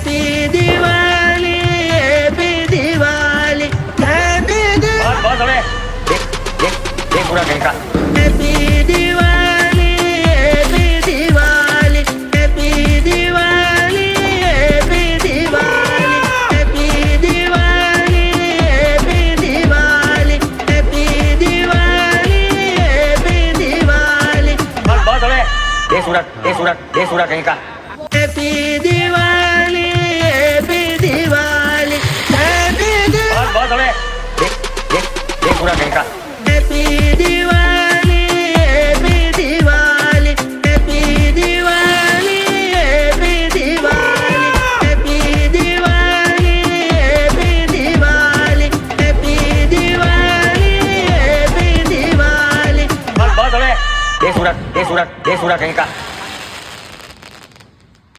happy Diwali happy Diwali happy बस बस હવે देख पूरा कहीं का happy Diwali happy Diwali happy Diwali happy Diwali happy Diwali happy Diwali happy Diwali happy Diwali बस बस હવે दे सूरत कहीं का happy Diwali happy Diwali happy बस बस હવે देख पूरा कहीं का happy Diwali happy Diwali happy Diwali happy Diwali happy Diwali happy Diwali happy Diwali happy Diwali बस बस હવે दे सूरत कहीं का